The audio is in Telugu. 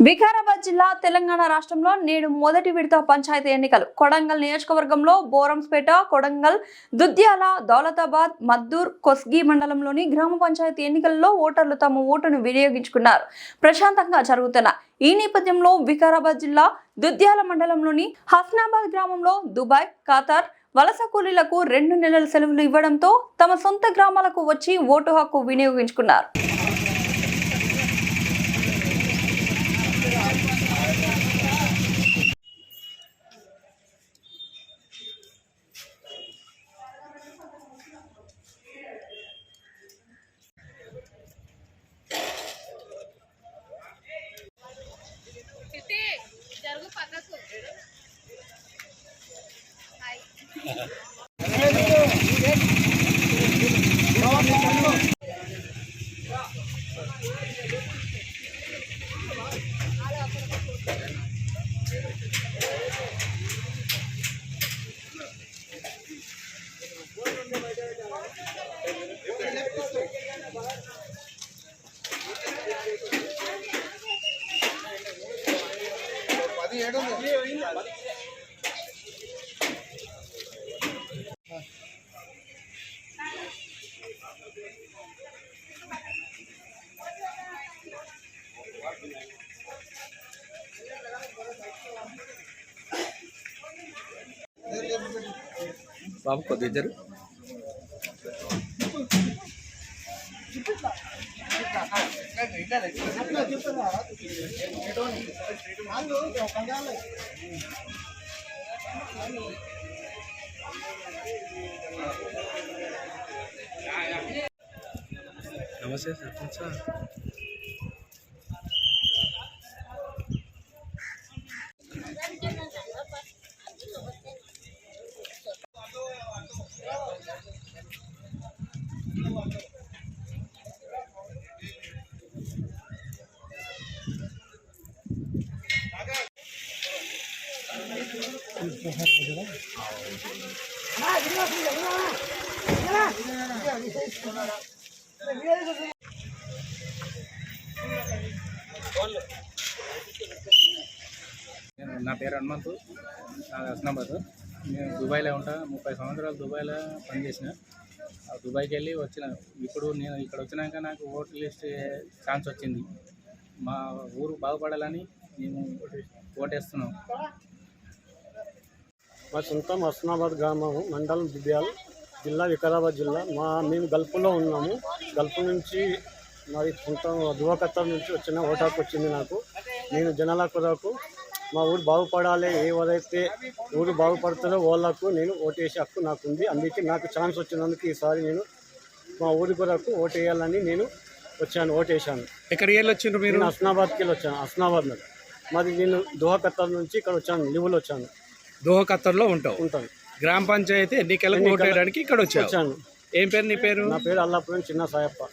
వికారాబాద్ జిల్లా తెలంగాణ రాష్ట్రంలో నేడు మొదటి విడత పంచాయతీ ఎన్నికలు కొడంగల్ నియోజకవర్గంలో బోరంపేట, కొడంగల్, దుద్యాల, దౌలతాబాద్, మద్దూర్, కొస్గి మండలంలోని గ్రామ పంచాయతీ ఎన్నికల్లో ఓటర్లు తమ ఓటును వినియోగించుకున్నారు. ప్రశాంతంగా జరుగుతున్న ఈ నేపథ్యంలో వికారాబాద్ జిల్లా దుద్యాల మండలంలోని హస్నాబాద్ గ్రామంలో దుబాయ్, ఖతార్ వలస కూలీలకు 2 నెలల సెలవులు ఇవ్వడంతో తమ సొంత గ్రామాలకు వచ్చి ఓటు హక్కు వినియోగించుకున్నారు. బాబు కొద్ది ఇద్దరు నమస్తే సర్పంచ్ సార్. నా పేరు హనుమంతు, నాది హస్నాబాద్. నేను దుబాయ్లో ఉంటా. 30 సంవత్సరాలు దుబాయ్లో పనిచేసిన. దుబాయ్కి వెళ్ళి వచ్చిన. ఇప్పుడు నేను ఇక్కడ వచ్చినాక నాకు ఓటు లిస్ట్ ఛాన్స్ వచ్చింది. మా ఊరు బాగుపడాలని మేము ఓటేస్తున్నాం. మా సొంతం హస్నాబాద్ గ్రామము, మండలం దుద్యాల, జిల్లా వికారాబాద్ జిల్లా. మేము గల్ఫ్లో ఉన్నాము. గల్ఫ్ నుంచి మాది సొంతం దువాకత్తర్ నుంచి వచ్చిన ఓటాకు వచ్చింది నాకు. నేను జనాల కొరకు మా ఊరు బాగుపడాలి, ఎవరైతే ఊరు బాగుపడుతుందో వాళ్ళకు నేను ఓటేసే హక్కు నాకు ఉంది. అందుకే నాకు ఛాన్స్ వచ్చినందుకు ఈసారి నేను మా ఊరి కొరకు ఓటు వేయాలని నేను వచ్చాను, ఓటేసాను. ఎక్కడికి వెళ్ళి వచ్చిండ్రు మీరు? నేను హస్నాబాద్కి వెళ్ళి వచ్చాను. హస్నాబాద్ మీద మాది. నేను దువాకత్తర్ నుంచి ఇక్కడ వచ్చాను, లీవులో వచ్చాను. దోహకత్తర్లో ఉంటాను. గ్రామ పంచాయతీ ఎన్నికలకు ఓటు వేయడానికి ఇక్కడ వచ్చాను. ఏం పేరు నీ పేరు? నా పేరు అల్లాపురం చిన్న సాయప్ప.